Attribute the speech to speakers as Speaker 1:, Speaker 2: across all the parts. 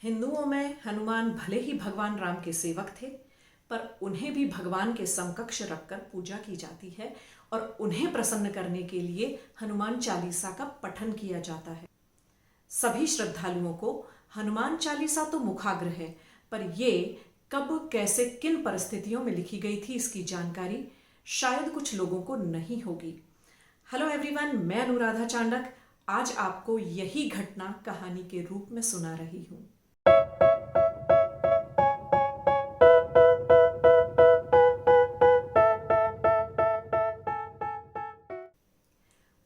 Speaker 1: हिंदुओं में हनुमान भले ही भगवान राम के सेवक थे, पर उन्हें भी भगवान के समकक्ष रखकर पूजा की जाती है और उन्हें प्रसन्न करने के लिए हनुमान चालीसा का पठन किया जाता है। सभी श्रद्धालुओं को हनुमान चालीसा तो मुखाग्र है, पर ये कब, कैसे, किन परिस्थितियों में लिखी गई थी, इसकी जानकारी शायद कुछ लोगों को नहीं होगी। हेलो एवरीवन, मैं अनुराधा चांडक आज आपको यही घटना कहानी के रूप में सुना रही हूँ।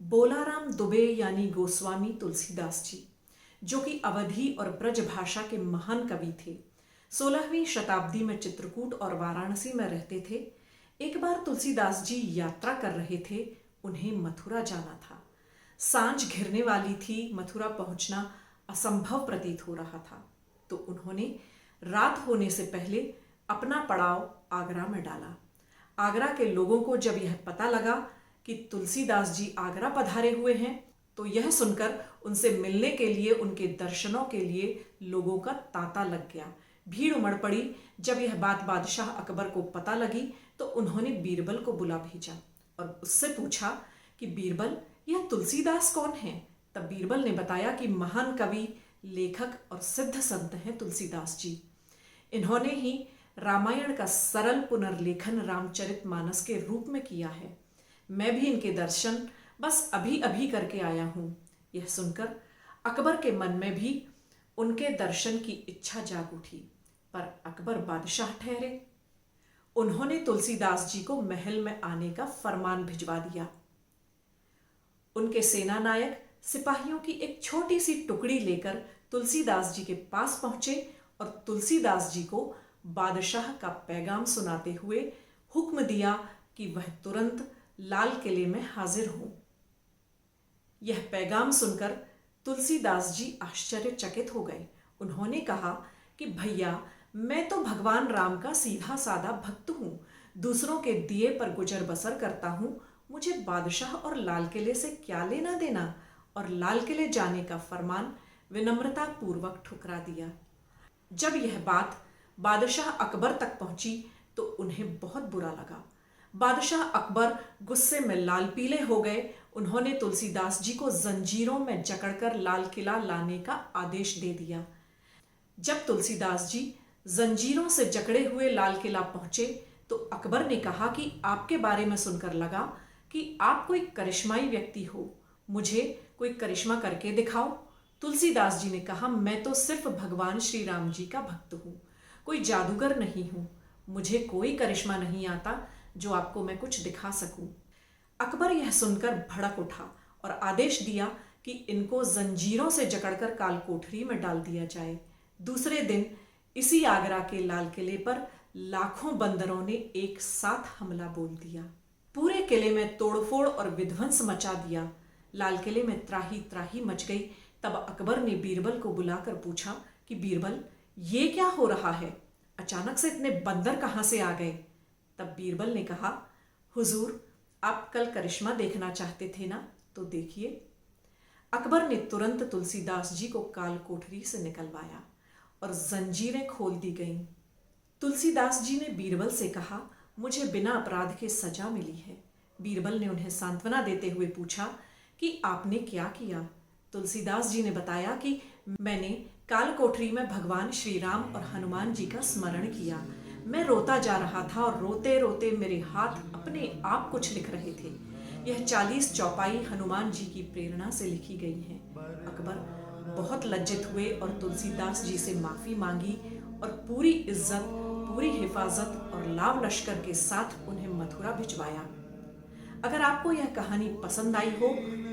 Speaker 1: बोलाराम दुबे यानी गोस्वामी तुलसीदास जी, जो कि अवधी और ब्रज भाषा के महान कवि थे, 16वीं शताब्दी में चित्रकूट और वाराणसी में रहते थे। एक बार तुलसीदास जी यात्रा कर रहे थे, उन्हें मथुरा जाना था। सांझ घिरने वाली थी, मथुरा पहुंचना असंभव प्रतीत हो रहा था, तो उन्होंने रात होने से पहले अपना पड़ाव आगरा में डाला। आगरा के लोगों को जब यह पता लगा कि तुलसीदास जी आगरा पधारे हुए हैं, तो यह सुनकर उनसे मिलने के लिए, उनके दर्शनों के लिए लोगों का तांता लग गया। भीड़ उमड़ पड़ी। जब यह बात बादशाह अकबर को पता लगी, तो उन्होंने बीरबल को बुला भेजा और उससे पूछा कि बीरबल, यह तुलसीदास कौन है? तब बीरबल ने बताया कि महान कवि, लेखक और सिद्ध संत हैं तुलसीदास जी। इन्होंने ही रामायण का सरल पुनर्लेखन रामचरितमानस के रूप में किया है। मैं भी इनके दर्शन बस अभी अभी करके आया हूँ। यह सुनकर अकबर के मन में भी उनके दर्शन की इच्छा जाग उठी, पर अकबर बादशाह ठहरे। उन्होंने तुलसीदास जी को महल में आने का फरमान भिजवा दिया। उनके सेना नायक सिपाहियों की एक छोटी सी टुकड़ी लेकर तुलसीदास जी के पास पहुंचे और तुलसीदास जी को बादशाह का पैगाम सुनाते हुए हुक्म दिया कि वह तुरंत लाल किले में हाजिर हो। यह पैगाम सुनकर तुलसीदास जी आश्चर्यचकित हो गए। उन्होंने कहा कि भैया, मैं तो भगवान राम का सीधा साधा भक्त हूँ, दूसरों के दिए पर गुजर बसर करता हूँ, मुझे बादशाह और लाल किले से क्या लेना देना? और लाल किले जाने का फरमान विनम्रता पूर्वक ठुकरा दिया। जब यह बात बादशाह अकबर तक पहुंची तो उन्हें बहुत बुरा लगा। बादशाह अकबर गुस्से में लाल पीले हो गए। उन्होंने तुलसीदास जी को जंजीरों में जकड़कर लाल किला लाने का आदेश दे दिया। जब तुलसीदास जी जंजीरों से जकड़े हुए लाल किला पहुंचे, तो अकबर ने कहा कि आपके बारे में सुनकर लगा कि आप कोई करिश्माई व्यक्ति हो, मुझे कोई करिश्मा करके दिखाओ। तुलसीदास जी ने कहा, मैं तो सिर्फ भगवान श्री राम जी का भक्त हूँ, कोई जादूगर नहीं हूँ, मुझे कोई करिश्मा नहीं आता जो आपको मैं कुछ दिखा सकूं। अकबर यह सुनकर भड़क उठा और आदेश दिया कि इनको जंजीरों से जकड़कर काल कोठरी में डाल दिया जाए। दूसरे दिन इसी आगरा के लाल किले पर लाखों बंदरों ने एक साथ हमला बोल दिया। पूरे किले में तोड़फोड़ और विध्वंस मचा दिया। लाल किले में त्राही त्राही मच गई। तब अकबर ने बीरबल को बुलाकर पूछा कि बीरबल, ये क्या हो रहा है? अचानक से इतने बंदर कहाँ से आ गए? तब बीरबल ने कहा, हुजूर, आप कल करिश्मा देखना चाहते थे ना, तो देखिए। अकबर ने तुरंत तुलसीदास जी को काल कोठरी से निकलवाया और जंजीरें खोल दी गईं। तुलसीदास जी ने बीरबल से कहा, मुझे बिना अपराध के सजा मिली है। बीरबल ने उन्हें सांत्वना देते हुए पूछा कि आपने क्या किया? तुलसीदास जी ने बताया कि मैंने काल कोठरी में भगवान श्री राम और हनुमान जी का स्मरण किया। मैं रोता जा रहा था और रोते रोते मेरे हाथ अपने आप कुछ लिख रहे थे। यह 40 चौपाई हनुमान जी की प्रेरणा से लिखी गई है। अकबर बहुत लज्जित हुए और तुलसीदास जी से माफी मांगी और पूरी इज्जत, पूरी हिफाजत और लाव लश्कर के साथ उन्हें मथुरा भिजवाया। अगर आपको यह कहानी पसंद आई हो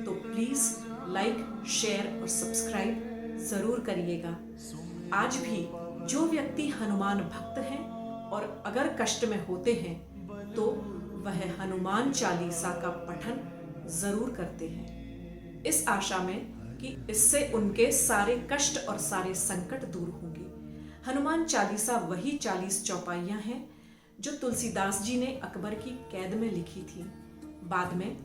Speaker 1: तो प्लीज लाइक, शेयर और सब्सक्राइब जरूर करिएगा। आज भी जो व्यक्ति हनुमान भक्त हैं और अगर कष्ट में होते हैं, तो वह हनुमान चालीसा का पठन जरूर करते हैं, इस आशा में कि इससे उनके सारे कष्ट और सारे संकट दूर होंगे। हनुमान चालीसा वही 40 चौपाइयां हैं जो तुलसीदास जी ने अकबर की कैद में लिखी थी। बाद में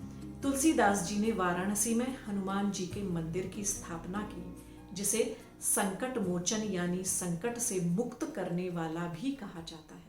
Speaker 1: तुलसीदास जी ने वाराणसी में हनुमान जी के मंदिर की स्थापना की, जिसे संकट मोचन यानी संकट से मुक्त करने वाला भी कहा जाता है।